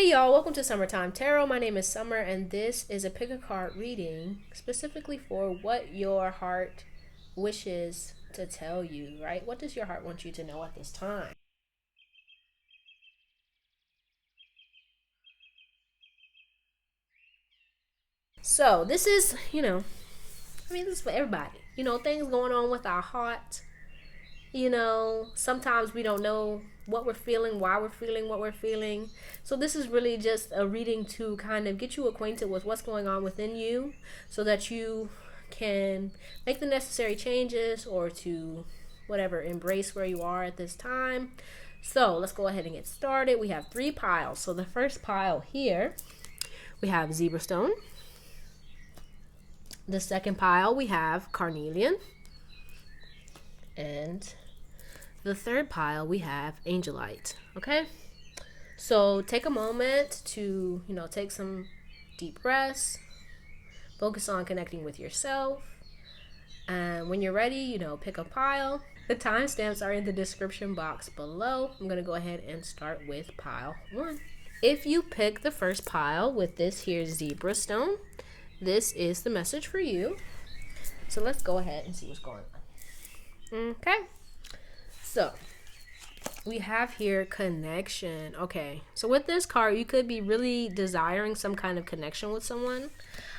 Hey y'all, welcome to Summertime Tarot. My name is Summer and this is a pick a card reading specifically for what your heart wishes to tell you, right? What does your heart want you to know at this time? So, this is, this is for everybody. Things going on with our heart. Sometimes we don't know what we're feeling, why we're feeling what we're feeling. So this is really just a reading to kind of get you acquainted with what's going on within you so that you can make the necessary changes or to whatever, embrace where you are at this time. So let's go ahead and get started. We have 3 piles. So the first pile here, we have zebra stone. The second pile, we have carnelian. And the third pile, we have Angelite. Okay? So take a moment to, take some deep breaths. Focus on connecting with yourself. And when you're ready, pick a pile. The timestamps are in the description box below. I'm going to go ahead and start with pile 1. If you pick the first pile with this here zebra stone, this is the message for you. So let's go ahead and see what's going on. Okay. So we have here connection. Okay, so with this card, you could be really desiring some kind of connection with someone.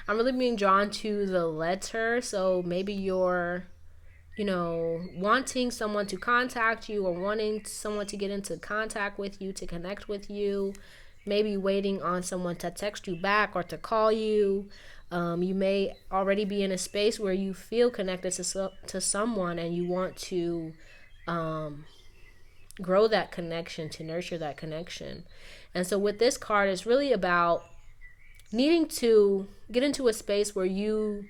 I'm really being drawn to the letter. So maybe you're, wanting someone to contact you or wanting someone to get into contact with you, to connect with you. Maybe waiting on someone to text you back or to call you. You may already be in a space where you feel connected to someone and you want to grow that connection, to nurture that connection. And so with this card, it's really about needing to get into a space where you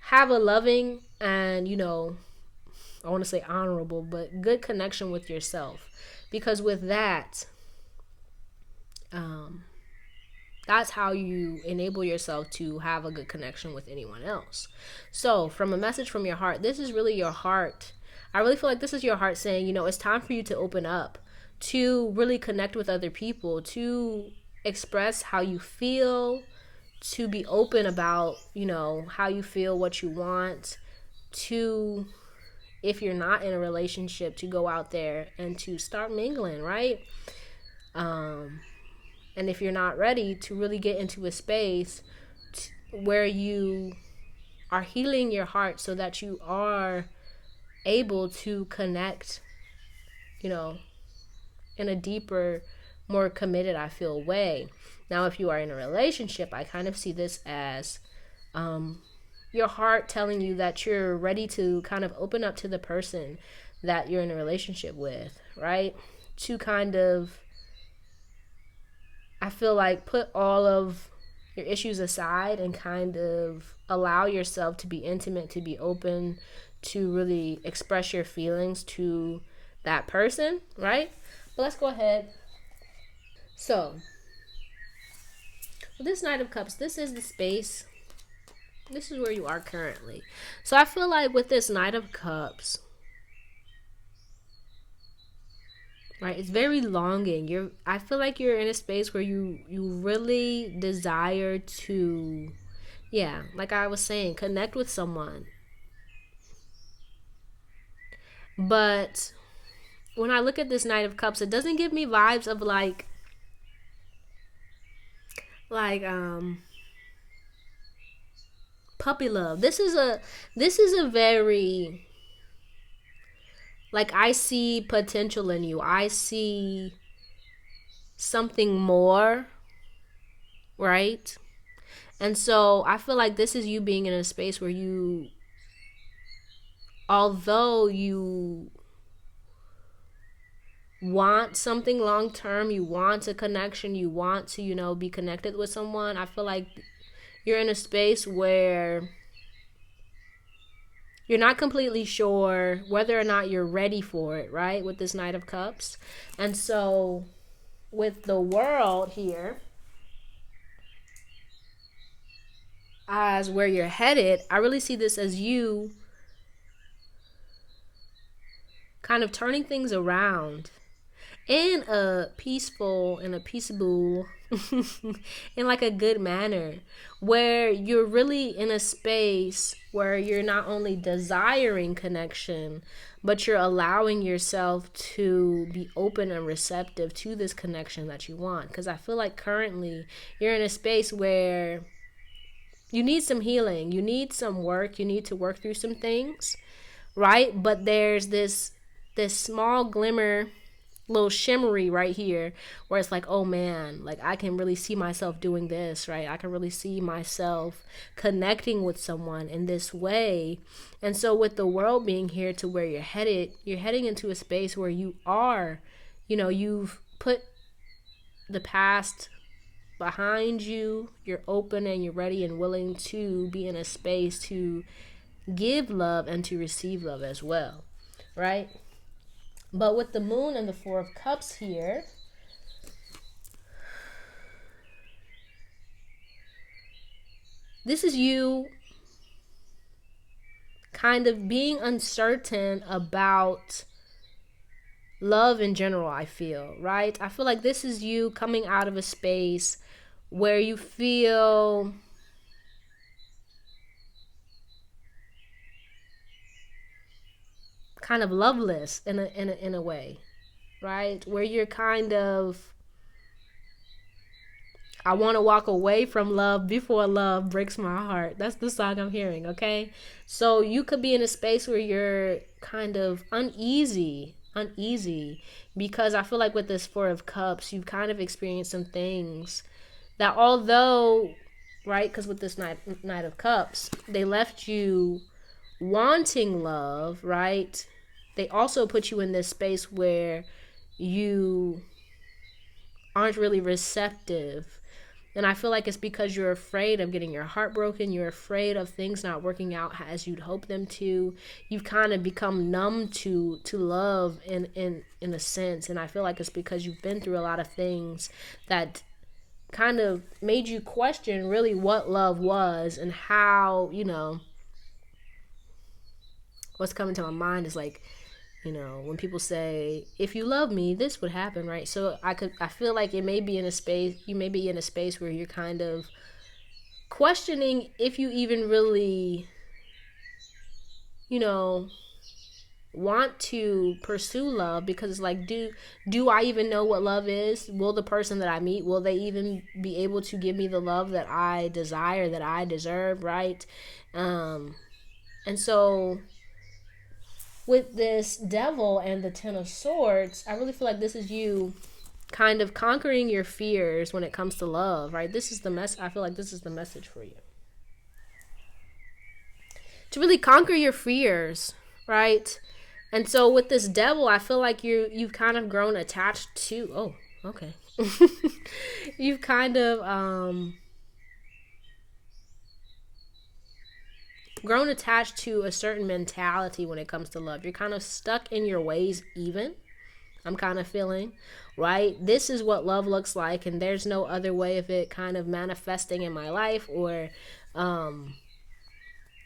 have a loving and, I want to say honorable, but good connection with yourself. Because with that, that's how you enable yourself to have a good connection with anyone else. So from a message from your heart, this is really your heart. I really feel like this is your heart saying, it's time for you to open up, to really connect with other people, to express how you feel, to be open about, how you feel, what you want, to, if you're not in a relationship, to go out there and to start mingling, right? And if you're not ready, to really get into a space where you are healing your heart so that you are able to connect, in a deeper, more committed, I feel, way. Now, if you are in a relationship, I kind of see this as your heart telling you that you're ready to kind of open up to the person that you're in a relationship with, right? To kind of, I feel like, put all of your issues aside and kind of allow yourself to be intimate, to be open, to really express your feelings to that person, right? But let's go ahead. So, with this Knight of Cups, this is the space. This is where you are currently. So I feel like with this Knight of Cups, right, it's very longing. I feel like you're in a space where you really desire to, like I was saying, connect with someone. But when I look at this Knight of Cups, it doesn't give me vibes of like puppy love. This is a very, like, I see potential in you. I see something more, right? And so I feel like this is you being in a space where you, although you want something long term, you want a connection, you want to, be connected with someone, I feel like you're in a space where you're not completely sure whether or not you're ready for it, right? With this Knight of Cups. And so with the World here as where you're headed, I really see this as you kind of turning things around in a peaceful and a peaceable in like a good manner, where you're really in a space where you're not only desiring connection, but you're allowing yourself to be open and receptive to this connection that you want. Because I feel like currently you're in a space where you need some healing, you need some work, you need to work through some things, right? But there's this small glimmer, little shimmery right here, where it's like, oh man, like I can really see myself doing this, right? I can really see myself connecting with someone in this way. And so with the world being here to where you're heading into a space where you are, you've put the past behind you, you're open and you're ready and willing to be in a space to give love and to receive love as well, right? But with the moon and the Four of Cups here, this is you kind of being uncertain about love in general, I feel, right? I feel like this is you coming out of a space where you feel kind of loveless in a way, right? Where you're kind of, I want to walk away from love before love breaks my heart. That's the song I'm hearing, okay? So you could be in a space where you're kind of uneasy because I feel like with this Four of Cups, you've kind of experienced some things that, although, right, because with this Knight of Cups, they left you wanting love, right? They also put you in this space where you aren't really receptive. And I feel like it's because you're afraid of getting your heart broken. You're afraid of things not working out as you'd hope them to. You've kind of become numb to love in a sense. And I feel like it's because you've been through a lot of things that kind of made you question really what love was and how, what's coming to my mind is like, when people say, if you love me, this would happen, right? So I feel like you may be in a space where you're kind of questioning if you even really, want to pursue love, because it's like, do I even know what love is? Will the person that I meet, will they even be able to give me the love that I desire, that I deserve, right? And so with this Devil and the Ten of Swords, I really feel like this is you kind of conquering your fears when it comes to love, right? This is the I feel like this is the message for you. To really conquer your fears, right? And so with this Devil, I feel like you've kind of grown attached to, oh, okay. You've kind of grown attached to a certain mentality when it comes to love. You're kind of stuck in your ways even. I'm kind of feeling, right? This is what love looks like, and there's no other way of it kind of manifesting in my life, or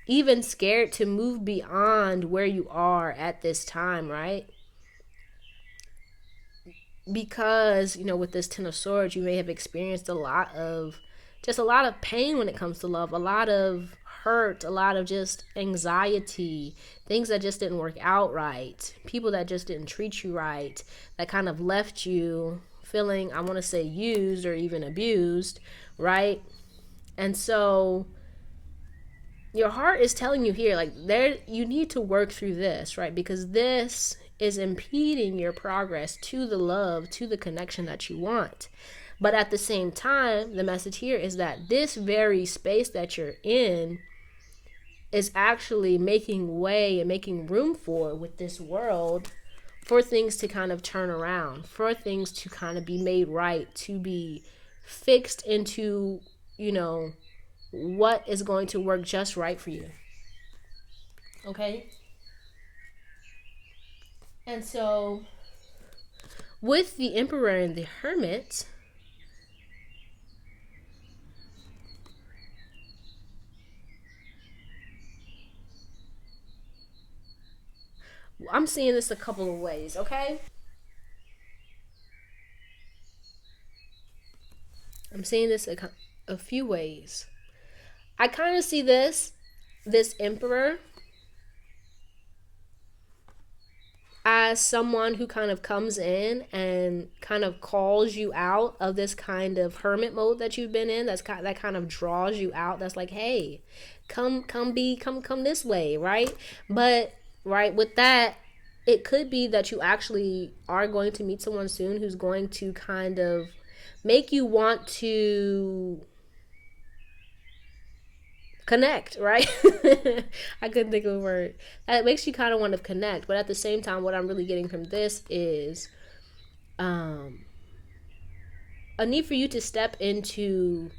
even scared to move beyond where you are at this time, right? Because, with this Ten of Swords, you may have experienced a lot of pain when it comes to love, a lot of hurt, a lot of just anxiety, things that just didn't work out right, people that just didn't treat you right, that kind of left you feeling, I want to say, used or even abused, right? And so your heart is telling you here, like, you need to work through this, right? Because this is impeding your progress to the love, to the connection that you want. But at the same time, the message here is that this very space that you're in is actually making way and making room for, with this world, for things to kind of turn around, for things to kind of be made right, to be fixed into, what is going to work just right for you. Okay? And so, with the Emperor and the Hermit, I'm seeing this a couple of ways, okay? I'm seeing this a few ways. I kind of see this emperor as someone who kind of comes in and kind of calls you out of this kind of hermit mode that you've been in. That kind of draws you out. That's like, hey, come this way, right? But right with that, it could be that you actually are going to meet someone soon who's going to kind of make you want to connect, right? I couldn't think of a word. That makes you kind of want to connect, but at the same time, what I'm really getting from this is a need for you to step into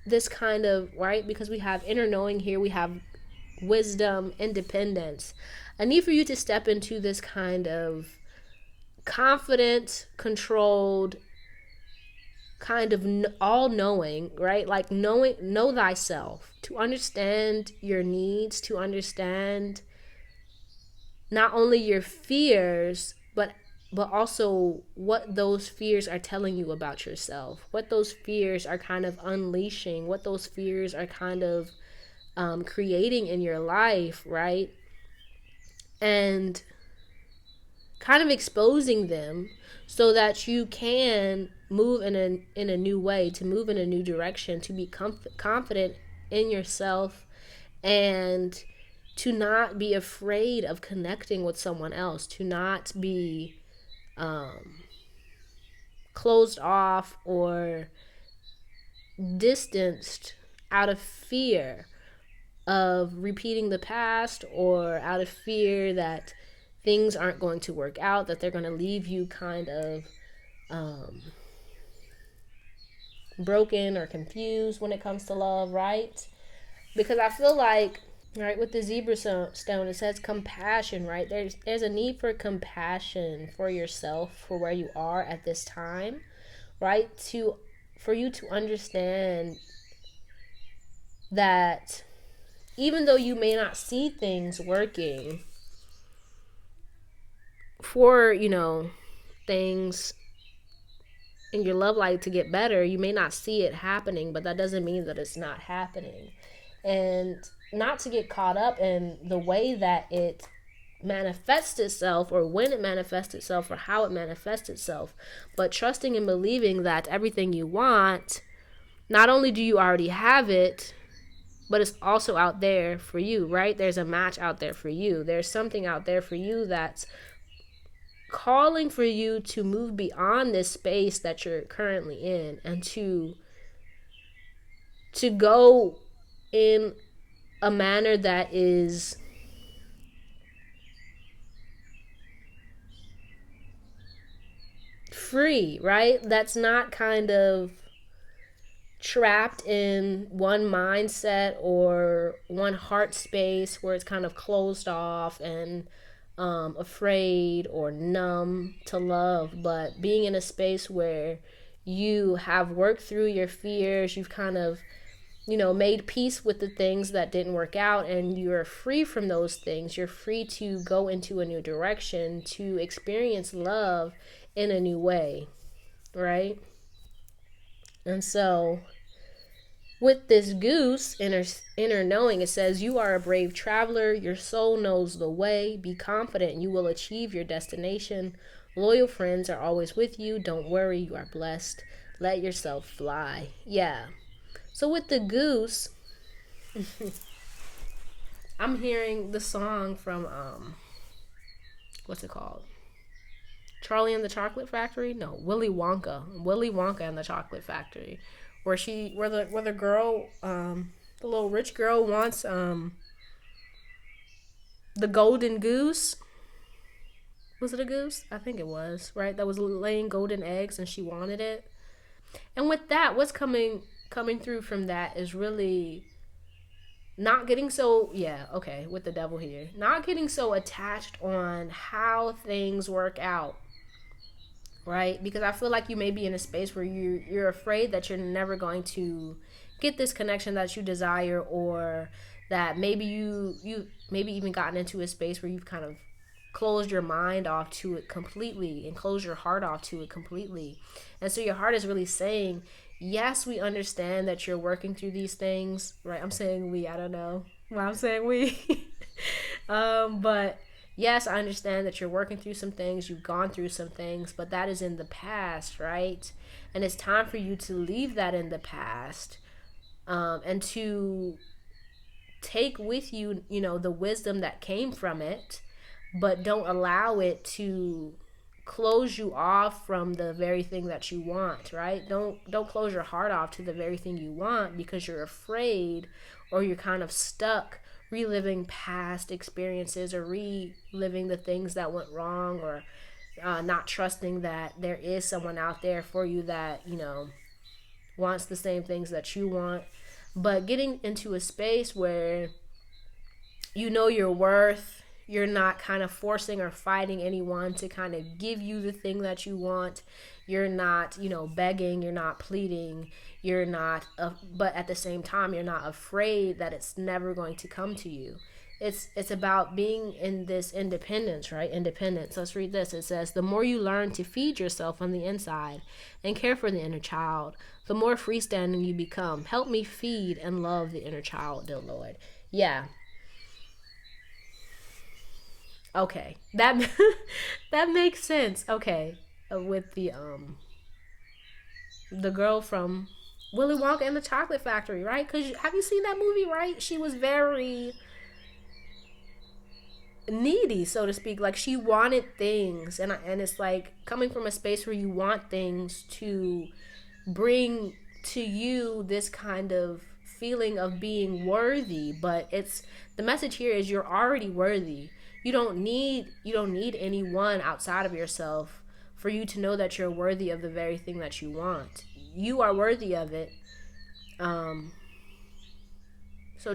this kind of, right? Because we have inner knowing here, we have wisdom, independence. A need for you to step into this kind of confident, controlled, kind of all knowing, right? Like know thyself, to understand your needs, to understand not only your fears, but also what those fears are telling you about yourself, what those fears are kind of unleashing, what those fears are kind of creating in your life, right? And kind of exposing them so that you can move in a new way, to move in a new direction, to be confident in yourself, and to not be afraid of connecting with someone else, to not be closed off or distanced out of fear of repeating the past, or out of fear that things aren't going to work out, that they're going to leave you kind of broken or confused when it comes to love, right? Because I feel like, right, with the zebra stone, it says compassion, right? There's a need for compassion for yourself, for where you are at this time, right? For you to understand that even though you may not see things working for, things in your love life to get better, you may not see it happening, but that doesn't mean that it's not happening. And not to get caught up in the way that it manifests itself, or when it manifests itself, or how it manifests itself, but trusting and believing that everything you want, not only do you already have it, but it's also out there for you, right? There's a match out there for you. There's something out there for you that's calling for you to move beyond this space that you're currently in, and to go in a manner that is free, right? That's not kind of trapped in one mindset or one heart space where it's kind of closed off and afraid or numb to love, but being in a space where you have worked through your fears, you've kind of made peace with the things that didn't work out, and you're free from those things. You're free to go into a new direction, to experience love in a new way, right? And so with this goose, inner knowing, it says, you are a brave traveler. Your soul knows the way. Be confident you will achieve your destination. Loyal friends are always with you. Don't worry, you are blessed. Let yourself fly. Yeah. So with the goose, I'm hearing the song from, what's it called? Charlie and the Chocolate Factory? No, Willy Wonka. Willy Wonka and the Chocolate Factory. Where the girl, the little rich girl wants, the golden goose. Was it a goose? I think it was, right? That was laying golden eggs and she wanted it. And with that, what's coming through from that is really not getting so, with the devil here, not getting so attached on how things work out, right? Because I feel like you may be in a space where you're afraid that you're never going to get this connection that you desire, or that maybe you maybe even gotten into a space where you've kind of closed your mind off to it completely and closed your heart off to it completely. And so your heart is really saying, yes, we understand that you're working through these things, right? I'm saying we, I don't know why I'm saying we. But yes, I understand that you're working through some things, you've gone through some things, but that is in the past, right? And it's time for you to leave that in the past, and to take with you, the wisdom that came from it, but don't allow it to close you off from the very thing that you want, right? Don't close your heart off to the very thing you want because you're afraid, or you're kind of stuck reliving past experiences, or reliving the things that went wrong, or not trusting that there is someone out there for you that wants the same things that you want. But getting into a space where you know your worth, you're not kind of forcing or fighting anyone to kind of give you the thing that you want. You're not, begging, you're not pleading, you're not, but at the same time, you're not afraid that it's never going to come to you. It's about being in this independence, right? Independence. Let's read this. It says, the more you learn to feed yourself on the inside and care for the inner child, the more freestanding you become. Help me feed and love the inner child, dear Lord. Yeah. Okay. That that makes sense. Okay. With the girl from Willy Wonka and the Chocolate Factory, right? Because have you seen that movie, right? She was very needy, so to speak. Like, she wanted things, and it's like coming from a space where you want things to bring to you this kind of feeling of being worthy. But it's the message here is you're already worthy. You don't need anyone outside of yourself for you to know that you're worthy of the very thing that you want. You are worthy of it. So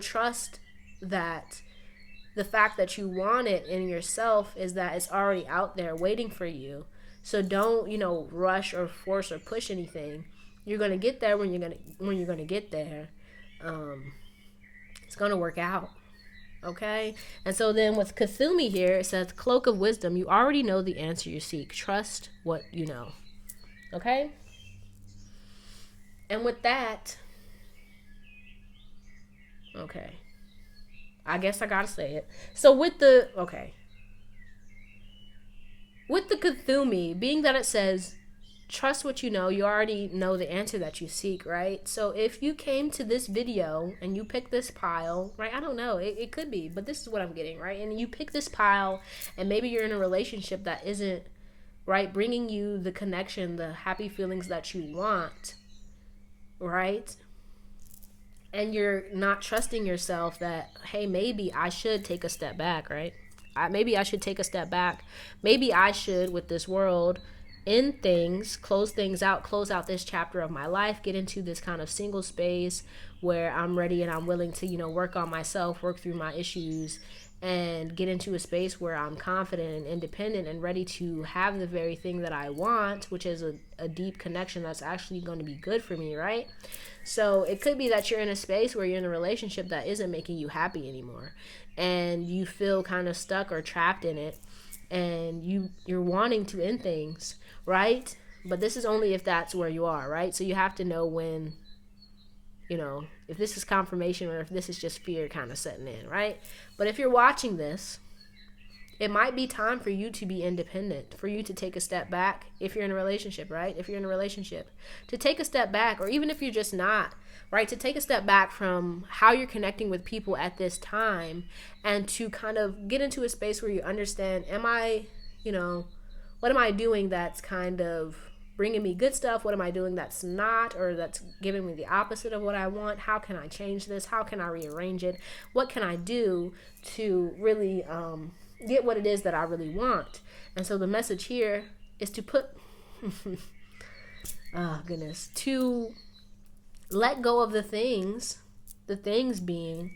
trust that the fact that you want it in yourself is that it's already out there waiting for you. So don't, rush or force or push anything. You're gonna get there when you're gonna get there. It's gonna work out. Okay? And so then with Kathumi here, it says, cloak of wisdom, you already know the answer you seek. Trust what you know. Okay? And with that, okay, I guess I gotta say it. So with the Kathumi, being that it says, trust what you know, you already know the answer that you seek, right? So if you came to this video and you pick this pile, right? I don't know, it could be, but this is what I'm getting, right? And you pick this pile, and maybe you're in a relationship that isn't, right, bringing you the connection, the happy feelings that you want, right? And you're not trusting yourself that, hey, maybe I should take a step back, right? Maybe I should take a step back. Maybe I should, with this world, end things, close out this chapter of my life, get into this kind of single space where I'm ready and I'm willing to, work on myself, work through my issues, and get into a space where I'm confident and independent and ready to have the very thing that I want, which is a deep connection that's actually going to be good for me, right? So it could be that you're in a space where you're in a relationship that isn't making you happy anymore, and you feel kind of stuck or trapped in it, and you're wanting to end things, right? But this is only if that's where you are, right? So you have to know when, if this is confirmation or if this is just fear kind of setting in, right? But if you're watching this, it might be time for you to be independent, for you to take a step back if you're in a relationship, right? If you're in a relationship, to take a step back, or even if you're just not, right? To take a step back from how you're connecting with people at this time, and to kind of get into a space where you understand, what am I doing that's kind of bringing me good stuff? What am I doing that's not, or that's giving me the opposite of what I want? How can I change this? How can I rearrange it? What can I do to really get what it is that I really want? And so the message here is to put, to let go of the things being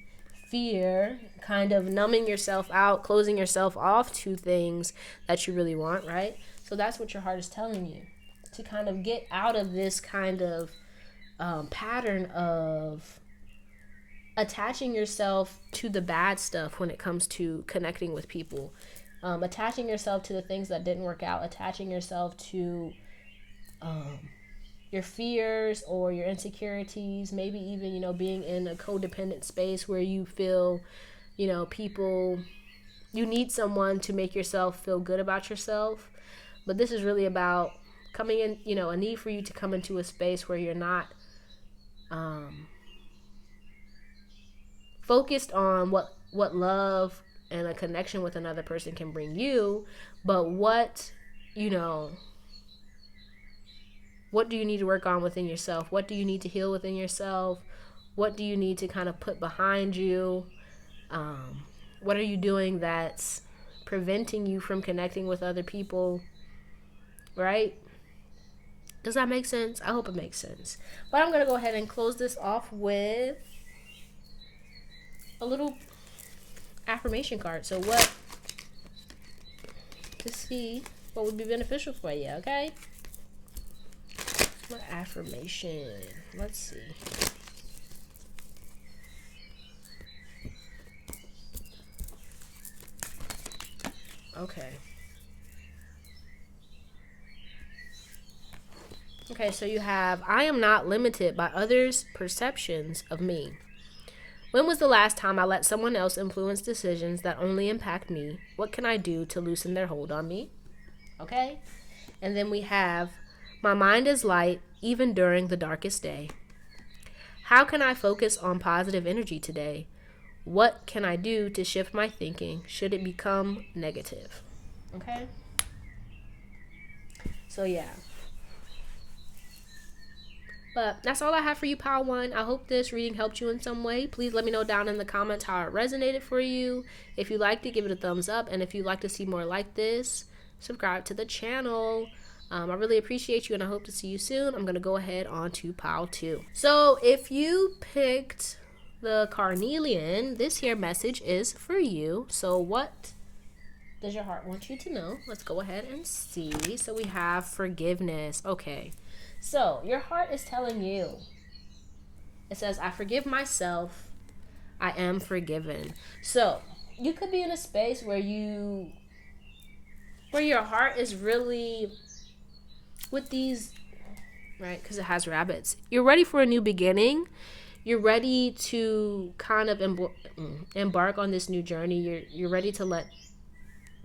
fear, kind of numbing yourself out, closing yourself off to things that you really want, right? So that's what your heart is telling you, to kind of get out of this kind of pattern of attaching yourself to the bad stuff when it comes to connecting with people. attaching yourself to the things that didn't work out, attaching yourself to your fears or your insecurities, maybe even, being in a codependent space where you feel, you need someone to make yourself feel good about yourself. But this is really about coming in, a need for you to come into a space where you're not focused on what love and a connection with another person can bring you, but what do you need to work on within yourself? What do you need to heal within yourself? What do you need to kind of put behind you? What are you doing that's preventing you from connecting with other people? Right? Does that make sense? I hope it makes sense. But I'm going to go ahead and close this off with a little affirmation card. So to see what would be beneficial for you, okay? What affirmation? Let's see. Okay. Okay, so you have, I am not limited by others' perceptions of me. When was the last time I let someone else influence decisions that only impact me? What can I do to loosen their hold on me? Okay? And then we have, my mind is light even during the darkest day. How can I focus on positive energy today? What can I do to shift my thinking should it become negative? Okay? So yeah. But that's all I have for you, Pile 1. I hope this reading helped you in some way. Please let me know down in the comments how it resonated for you. If you liked it, give it a thumbs up. And if you'd like to see more like this, subscribe to the channel. I really appreciate you, and I hope to see you soon. I'm going to go ahead on to Pile 2. So if you picked the Carnelian, this here message is for you. So what does your heart want you to know? Let's go ahead and see. So we have forgiveness. Okay. So your heart is telling you, it says, I forgive myself. I am forgiven. So you could be in a space where your heart is really with these, right? Because it has rabbits. You're ready for a new beginning. You're ready to kind of embark on this new journey. You're ready to let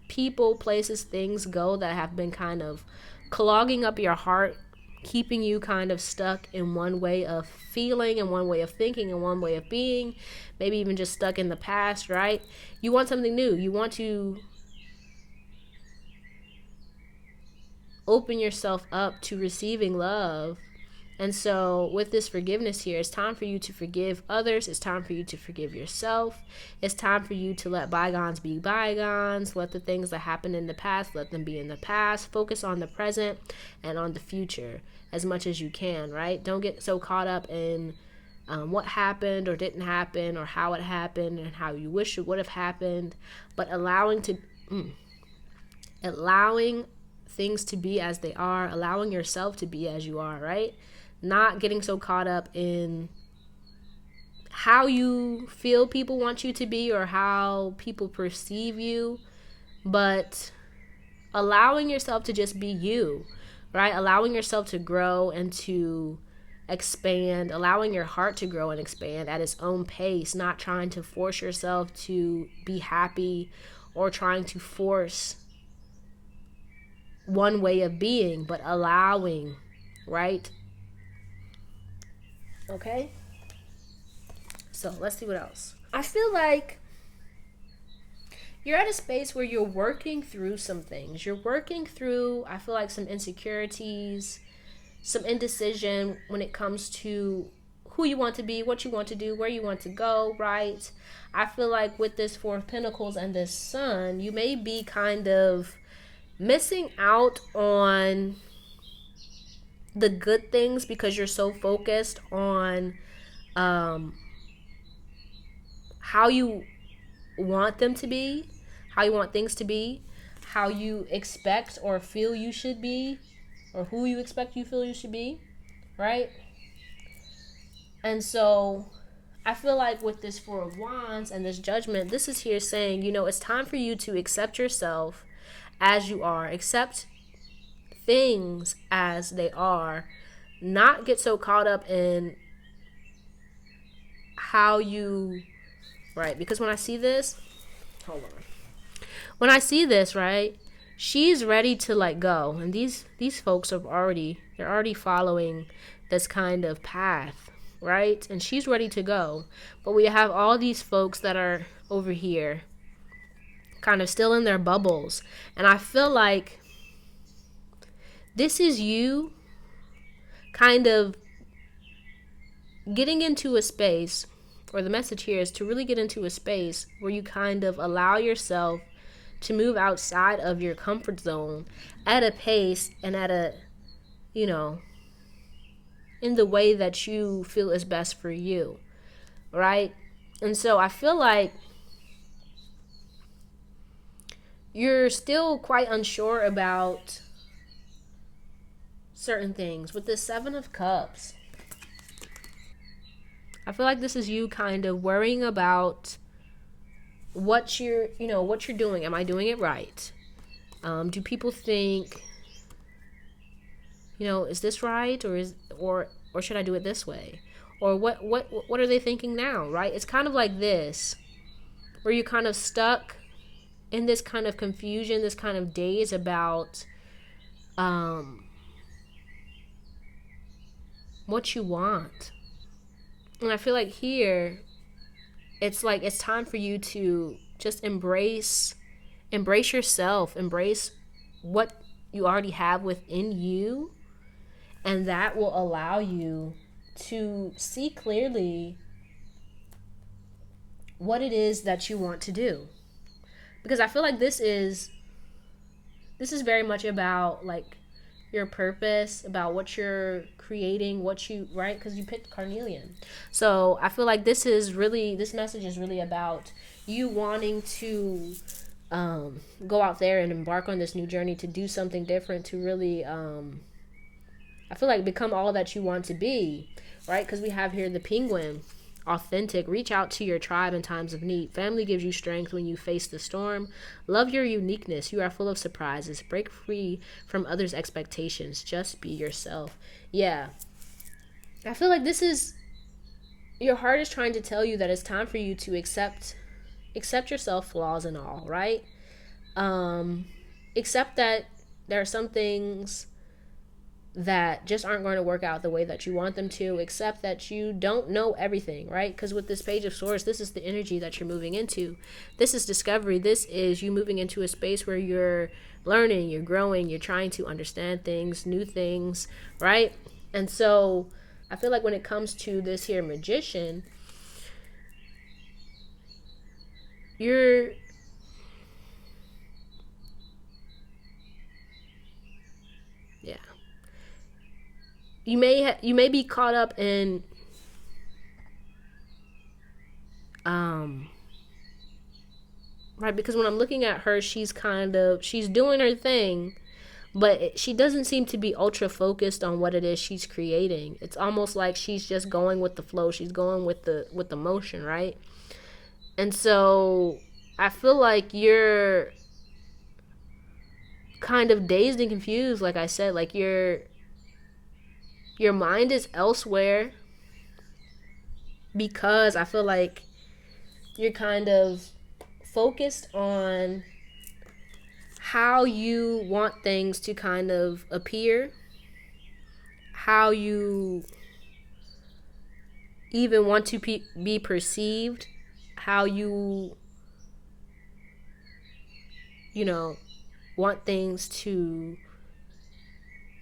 people, places, things go that have been kind of clogging up your heart, keeping you kind of stuck in one way of feeling and one way of thinking and one way of being, maybe even just stuck in the past, right? You want something new. You want to open yourself up to receiving love. And so with this forgiveness here, it's time for you to forgive others. It's time for you to forgive yourself. It's time for you to let bygones be bygones. Let the things that happened in the past, let them be in the past. Focus on the present and on the future as much as you can, right? Don't get so caught up in what happened or didn't happen or how it happened and how you wish it would have happened. But allowing things to be as they are, allowing yourself to be as you are, right? Not getting so caught up in how you feel people want you to be or how people perceive you, but allowing yourself to just be you, right? Allowing yourself to grow and to expand, allowing your heart to grow and expand at its own pace, not trying to force yourself to be happy or trying to force one way of being, but allowing, right? Okay, so let's see what else. I feel like you're at a space where you're working through some things. You're working through, I feel like, some insecurities, some indecision when it comes to who you want to be, what you want to do, where you want to go, right? I feel like with this Four of Pentacles and this Sun, you may be kind of missing out on the good things because you're so focused on how you want them to be, how you want things to be, how you expect or feel you should be, or who you expect you feel you should be, right? And so I feel like with this Four of Wands and this Judgment, this is here saying, you know, it's time for you to accept yourself as you are, accept things as they are, not get so caught up in how you, right? Because when I see this, hold on. When I see this, right, she's ready to let go. And these folks they're already following this kind of path, right? And she's ready to go. But we have all these folks that are over here kind of still in their bubbles. And I feel like this is you kind of getting into a space, or the message here is to really get into a space where you kind of allow yourself to move outside of your comfort zone at a pace and at a, you know, in the way that you feel is best for you, right? And so I feel like you're still quite unsure about certain things. With the Seven of Cups, I feel like this is you kind of worrying about what you're doing. Am I doing it right? Do people think, is this right, or should I do it this way? Or what are they thinking now, right? It's kind of like this, where you're kind of stuck in this kind of confusion, this kind of daze about what you want. And I feel like here, it's like it's time for you to just embrace yourself, embrace what you already have within you, and that will allow you to see clearly what it is that you want to do. Because I feel like this is very much about like your purpose, about what you're creating, right? Because you picked Carnelian. So I feel like this message is really about you wanting to go out there and embark on this new journey, to do something different, to really, I feel like become all that you want to be, right? Because we have here the Penguin. Authentic. Reach out to your tribe in times of need. Family gives you strength when you face the storm. Love your uniqueness. You are full of surprises. Break free from others' expectations. Just be yourself. Yeah. I feel like this is, your heart is trying to tell you that it's time for you to accept yourself, flaws and all, right? Accept that there are some things that just aren't going to work out the way that you want them to. Accept that you don't know everything, right? Because with this Page of Swords, this is the energy that you're moving into. This is discovery. This is you moving into a space where you're learning, you're growing, you're trying to understand things, new things, right? And so I feel like when it comes to this here Magician, you're you may be caught up in right, because when I'm looking at her, she's doing her thing, but she doesn't seem to be ultra focused on what it is she's creating. It's almost like she's just going with the flow. She's going with the motion, right? And so I feel like you're kind of dazed and confused, like I said, like your mind is elsewhere, because I feel like you're kind of focused on how you want things to kind of appear, how you even want to be perceived, how you want things to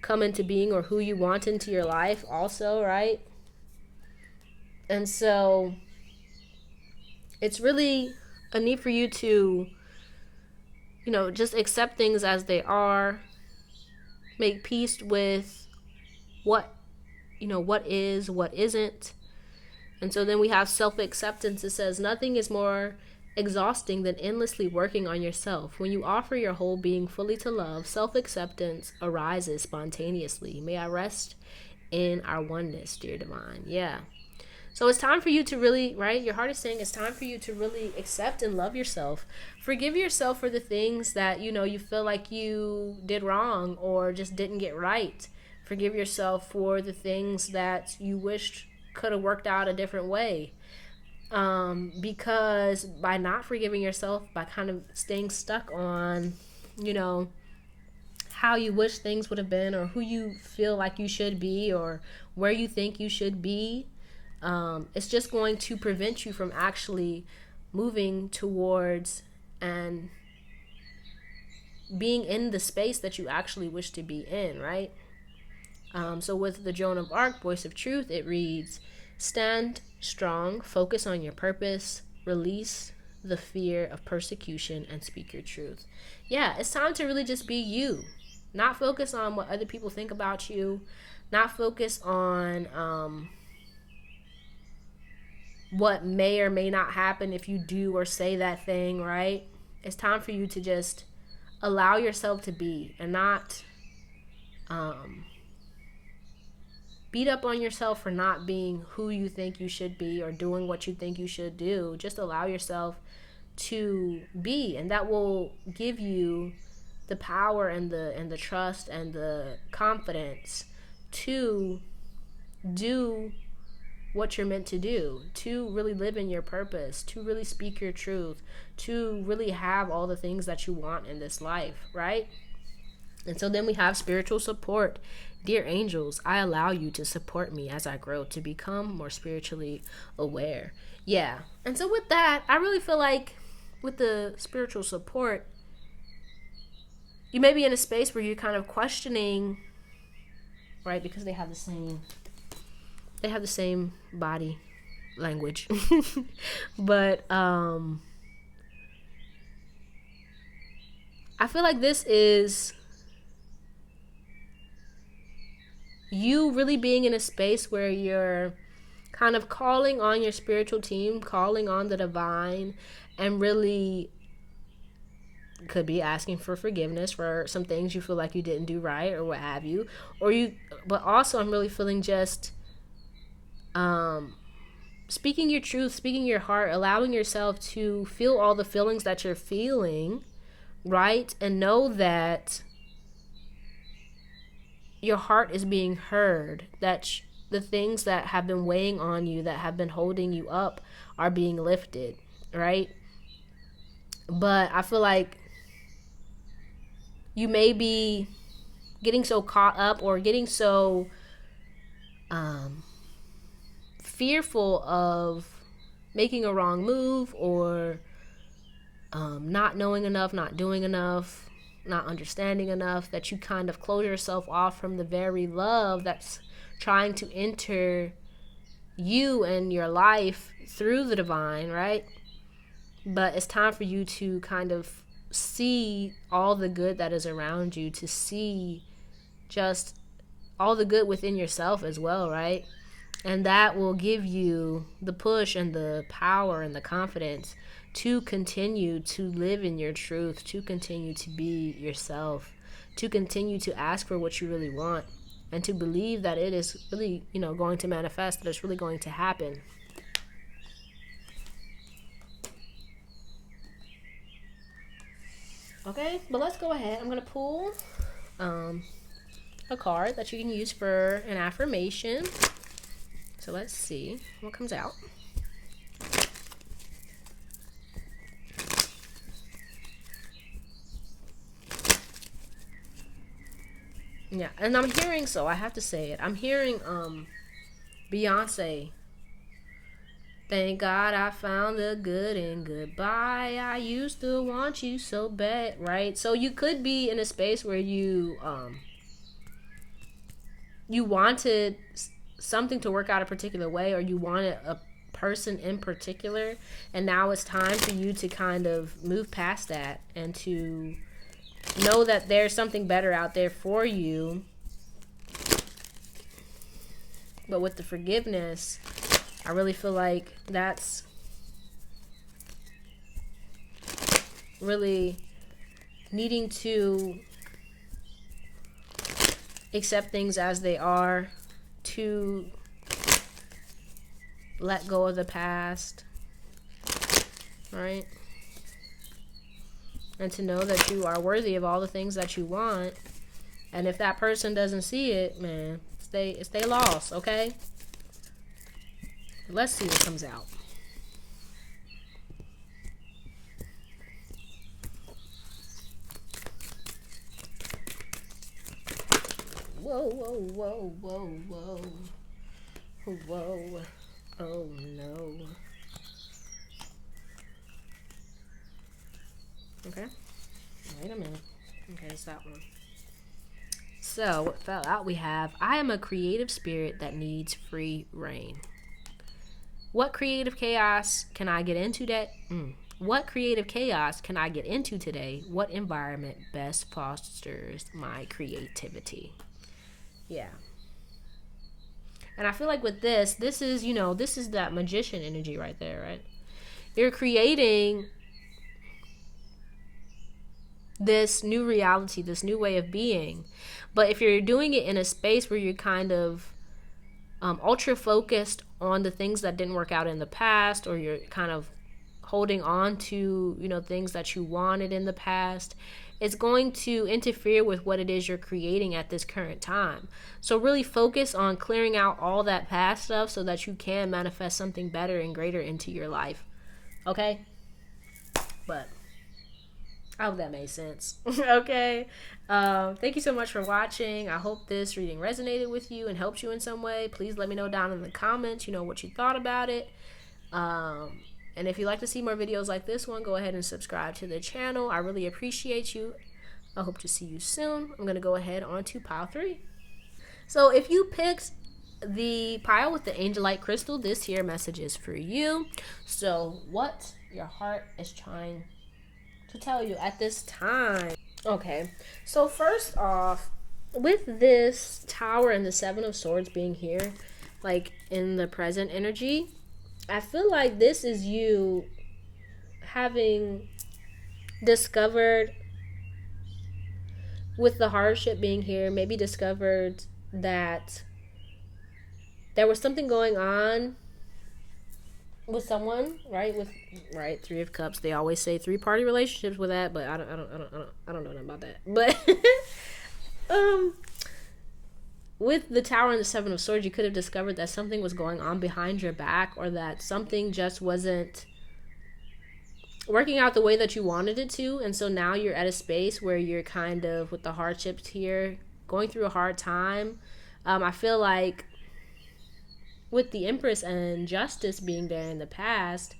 come into being, or who you want into your life also, right? And so it's really a need for you to just accept things as they are, make peace with what is, what isn't. And so then we have self-acceptance. It says nothing is more exhausting than endlessly working on yourself. When you offer your whole being fully to love, self-acceptance arises spontaneously. May I rest in our oneness, dear divine. Yeah. So it's time for you to really, right? Your heart is saying it's time for you to really accept and love yourself. Forgive yourself for the things that, you feel like you did wrong or just didn't get right. Forgive yourself for the things that you wished could have worked out a different way. Because by not forgiving yourself, by kind of staying stuck on, how you wish things would have been, or who you feel like you should be, or where you think you should be, it's just going to prevent you from actually moving towards and being in the space that you actually wish to be in, right? So with the Joan of Arc, Voice of Truth, it reads, stand strong, focus on your purpose, release the fear of persecution, and speak your truth. Yeah, it's time to really just be you. Not focus on what other people think about you. Not focus on what may or may not happen if you do or say that thing, right? It's time for you to just allow yourself to be and not beat up on yourself for not being who you think you should be or doing what you think you should do. Just allow yourself to be, and that will give you the power and the trust and the confidence to do what you're meant to do, to really live in your purpose, to really speak your truth, to really have all the things that you want in this life, right? And so then we have spiritual support. Dear angels, I allow you to support me as I grow to become more spiritually aware. Yeah. And so with that, I really feel like with the spiritual support, you may be in a space where you're kind of questioning, right? Because they have the same body language. But I feel like this is you really being in a space where you're kind of calling on your spiritual team, calling on the divine, and really could be asking for forgiveness for some things you feel like you didn't do right or what have you. But also I'm really feeling just speaking your truth, speaking your heart, allowing yourself to feel all the feelings that you're feeling, right? And know that your heart is being heard, that the things that have been weighing on you, that have been holding you up, are being lifted, right? But I feel like you may be getting so caught up or getting so fearful of making a wrong move or not knowing enough, not doing enough, not understanding enough, that you kind of close yourself off from the very love that's trying to enter you and your life through the divine, right? But it's time for you to kind of see all the good that is around you, to see just all the good within yourself as well, right? And that will give you the push and the power and the confidence to continue to live in your truth, to continue to be yourself, to continue to ask for what you really want, and to believe that it is really, going to manifest, that it's really going to happen. Okay, but let's go ahead. I'm going to pull a card that you can use for an affirmation. So let's see what comes out. Yeah, and I'm hearing, so I have to say it, I'm hearing Beyonce. Thank God I found the good in goodbye. I used to want you so bad, right? So you could be in a space where you wanted something to work out a particular way, or you wanted a person in particular, and now it's time for you to kind of move past that and to know that there's something better out there for you. But with the forgiveness, I really feel like that's really needing to accept things as they are, to let go of the past, right? And to know that you are worthy of all the things that you want. And if that person doesn't see it, man, stay lost, okay? Let's see what comes out. Whoa, whoa, whoa, whoa, whoa. Whoa. Oh, no. Okay. Wait a minute. Okay, it's that one. So, what fell out we have, I am a creative spirit that needs free reign. What creative chaos can I get into What creative chaos can I get into today? What environment best fosters my creativity? Yeah. And I feel like with this is, this is that magician energy right there, right? You're creating this new reality, this new way of being. But if you're doing it in a space where you're kind of ultra focused on the things that didn't work out in the past, or you're kind of holding on to, things that you wanted in the past, it's going to interfere with what it is you're creating at this current time. So really focus on clearing out all that past stuff so that you can manifest something better and greater into your life. Okay? But I hope that made sense. Okay. Thank you so much for watching. I hope this reading resonated with you and helped you in some way. Please let me know down in the comments, what you thought about it. And if you'd like to see more videos like this one, go ahead and subscribe to the channel. I really appreciate you. I hope to see you soon. I'm going to go ahead on to pile 3. So if you picked the pile with the Angelite crystal, this here message is for you. So what your heart is trying to tell you at this time. Okay, so first off, with this Tower and the 7 of Swords being here, like in the present energy, I feel like this is you having discovered, with the hardship being here, maybe discovered that there was something going on with someone, right? With 3 of Cups. They always say 3-party relationships with that, but I don't know nothing about that. But with the Tower and the 7 of Swords, you could have discovered that something was going on behind your back, or that something just wasn't working out the way that you wanted it to. And so now you're at a space where you're kind of, with the hardships here, going through a hard time. I feel like with the Empress and Justice being there in the past,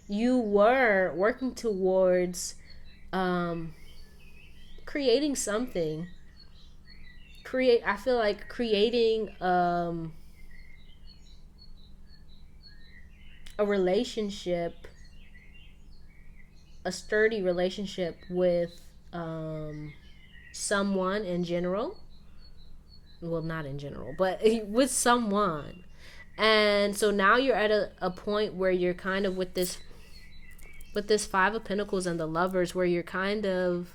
you were working towards creating something. I feel like creating a relationship, a sturdy relationship with someone in general. Well, not in general, but with someone. And so now you're at a point where you're kind of with this 5 of Pentacles and the Lovers, where you're kind of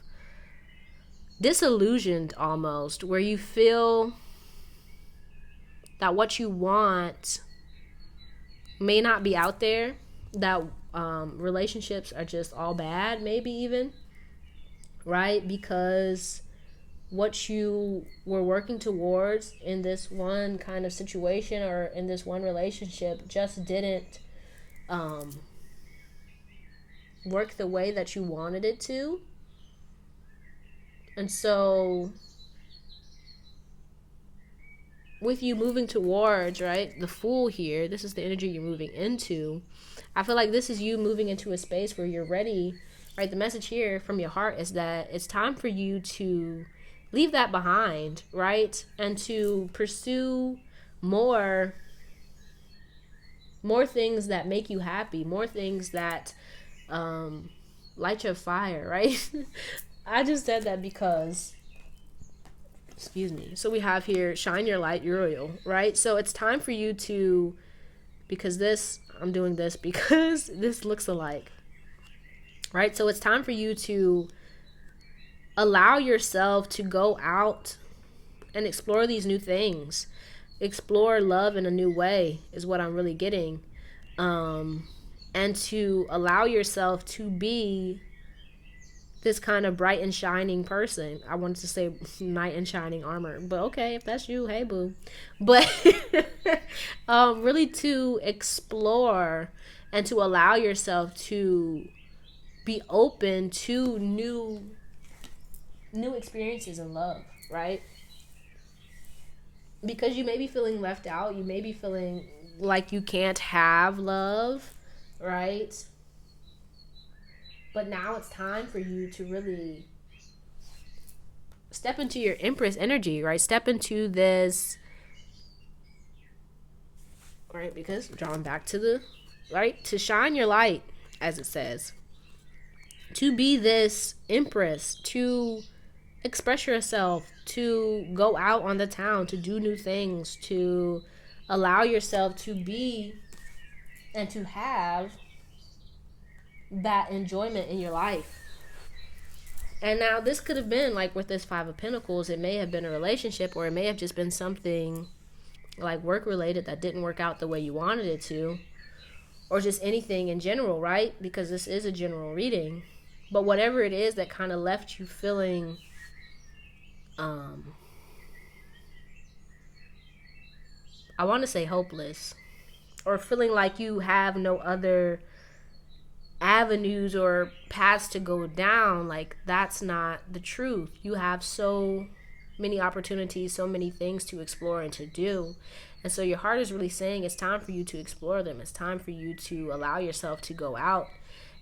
disillusioned almost, where you feel that what you want may not be out there, that relationships are just all bad, maybe even, right? Because what you were working towards in this one kind of situation, or in this one relationship, just didn't work the way that you wanted it to. And so with you moving towards, right, the Fool here, this is the energy you're moving into. I feel like this is you moving into a space where you're ready, right? The message here from your heart is that it's time for you to leave that behind, right? And to pursue more things that make you happy, more things that light your fire, right? I just said that because, excuse me. So we have here, shine your light, Uriel, right? So it's time for you to, because this, I'm doing this because this looks alike, right? So it's time for you to allow yourself to go out and explore these new things. Explore love in a new way is what I'm really getting. and to allow yourself to be this kind of bright and shining person. I wanted to say knight in shining armor, but okay, if that's you, hey boo. But really to explore and to allow yourself to be open to new experiences in love, right? Because you may be feeling left out, you may be feeling like you can't have love, right? But now it's time for you to really step into your Empress energy, right? Step into this, right? Because drawing back to the, right? To shine your light, as it says. To be this Empress, to express yourself, to go out on the town, to do new things, to allow yourself to be and to have that enjoyment in your life. And now this could have been like with this Five of Pentacles, it may have been a relationship, or it may have just been something like work related that didn't work out the way you wanted it to, or just anything in general, right? Because this is a general reading. But whatever it is that kind of left you feeling I want to say hopeless, or feeling like you have no other avenues or paths to go down, like that's not the truth. You have so many opportunities, so many things to explore and to do. And so your heart is really saying it's time for you to explore them. It's time for you to allow yourself to go out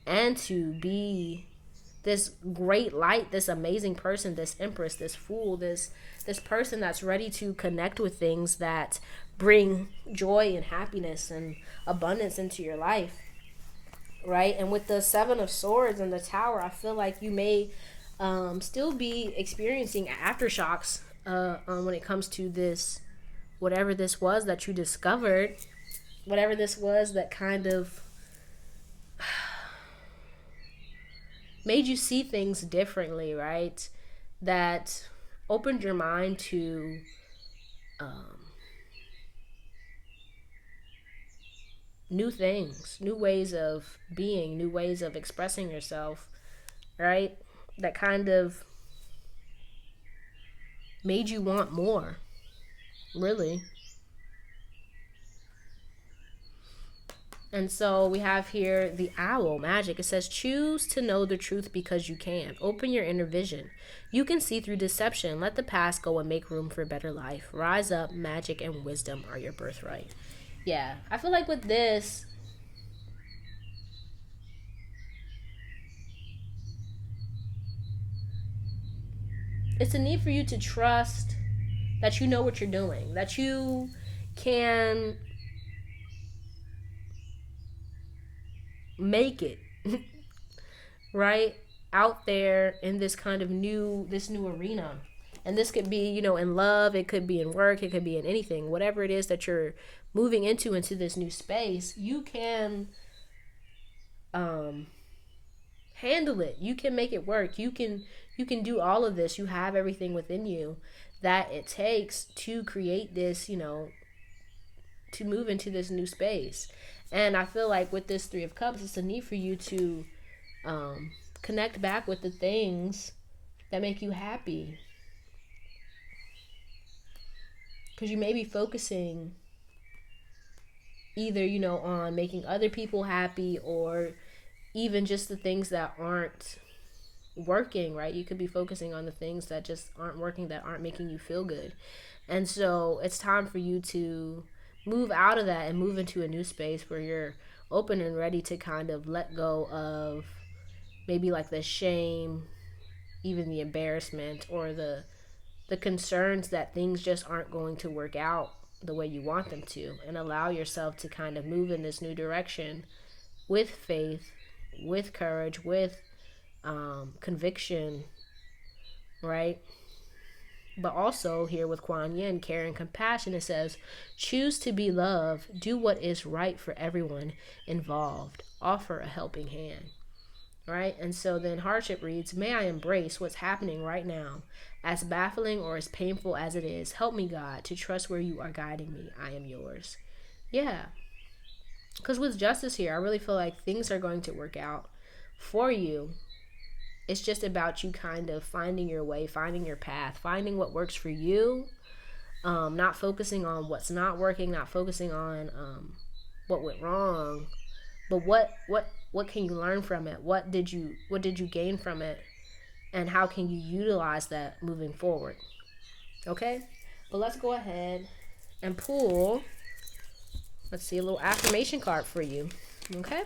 and to be this great light, this amazing person, this Empress, this Fool, this person that's ready to connect with things that bring joy and happiness and abundance into your life, right? And with the Seven of Swords and the Tower, I feel like you may still be experiencing aftershocks when it comes to this, whatever this was that you discovered, whatever this was that kind of made you see things differently, right? That opened your mind to new things, new ways of being, new ways of expressing yourself, right? That kind of made you want more, really. And so we have here the owl magic. It says, choose to know the truth because you can. Open your inner vision. You can see through deception. Let the past go and make room for a better life. Rise up. Magic and wisdom are your birthright. Yeah, I feel like with this, it's a need for you to trust that you know what you're doing, that you can make it right out there in this kind of new arena. And this could be, in love, it could be in work, it could be in anything, whatever it is that you're moving into this new space. You can handle it. You can make it work. You can do all of this. You have everything within you that it takes to create this, to move into this new space. And I feel like with this Three of Cups, it's a need for you to connect back with the things that make you happy. Because you may be focusing either, on making other people happy, or even just the things that aren't working, right? You could be focusing on the things that just aren't working, that aren't making you feel good. And so it's time for you to move out of that and move into a new space where you're open and ready to kind of let go of maybe like the shame, even the embarrassment, or the concerns that things just aren't going to work out the way you want them to, and allow yourself to kind of move in this new direction with faith, with courage, with conviction, right? But also here with Kuan Yin, care and compassion, it says, choose to be love, do what is right for everyone involved, offer a helping hand, right? And so then hardship reads, may I embrace what's happening right now, as baffling or as painful as it is. Help me, God, to trust where you are guiding me. I am yours. Yeah. Because with justice here, I really feel like things are going to work out for you. It's just about you kind of finding your way, finding your path, finding what works for you. Not focusing on what's not working, not focusing on what went wrong, but what can you learn from it? What did you gain from it, and how can you utilize that moving forward? Okay, but let's go ahead and pull. Let's see, a little affirmation card for you. Okay.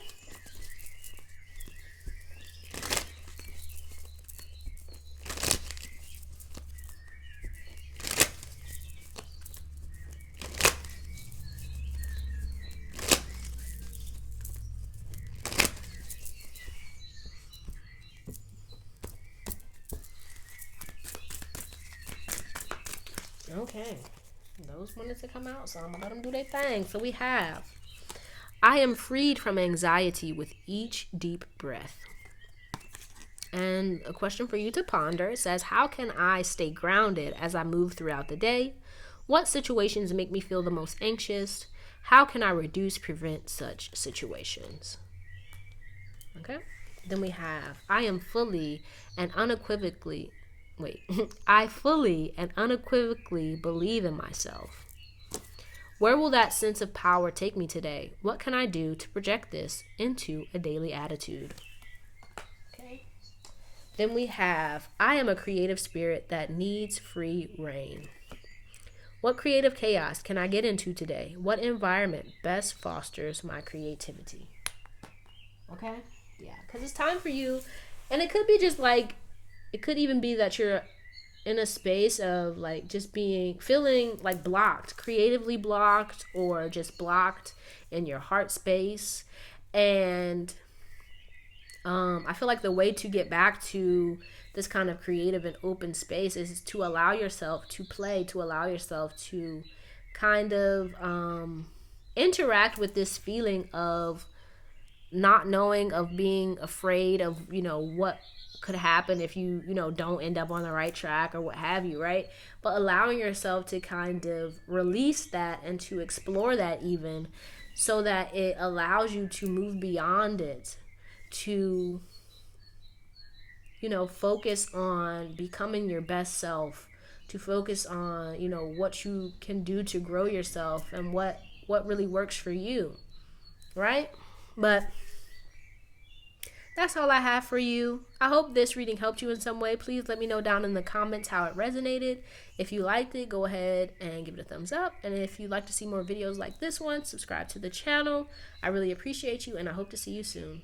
Okay, those wanted to come out, so I'm gonna let them do their thing. So we have, I am freed from anxiety with each deep breath. And a question for you to ponder, it says, how can I stay grounded as I move throughout the day? What situations make me feel the most anxious? How can I prevent such situations? Okay. Then we have, I am fully and unequivocally I fully and unequivocally believe in myself. Where will that sense of power take me today? What can I do to project this into a daily attitude? Okay. Then we have, I am a creative spirit that needs free reign. What creative chaos can I get into today? What environment best fosters my creativity? Okay? Yeah, because it's time for you. And it could be just like, it could even be that you're in a space of like just feeling like blocked, creatively blocked, or just blocked in your heart space. And I feel like the way to get back to this kind of creative and open space is to allow yourself to play, to allow yourself to kind of interact with this feeling of not knowing, of being afraid of, what could happen if you don't end up on the right track or what have you, right? But allowing yourself to kind of release that and to explore that, even so that it allows you to move beyond it, to focus on becoming your best self, to focus on what you can do to grow yourself and what really works for you, right? But that's all I have for you. I hope this reading helped you in some way. Please let me know down in the comments how it resonated. If you liked it, go ahead and give it a thumbs up. And if you'd like to see more videos like this one, subscribe to the channel. I really appreciate you, and I hope to see you soon.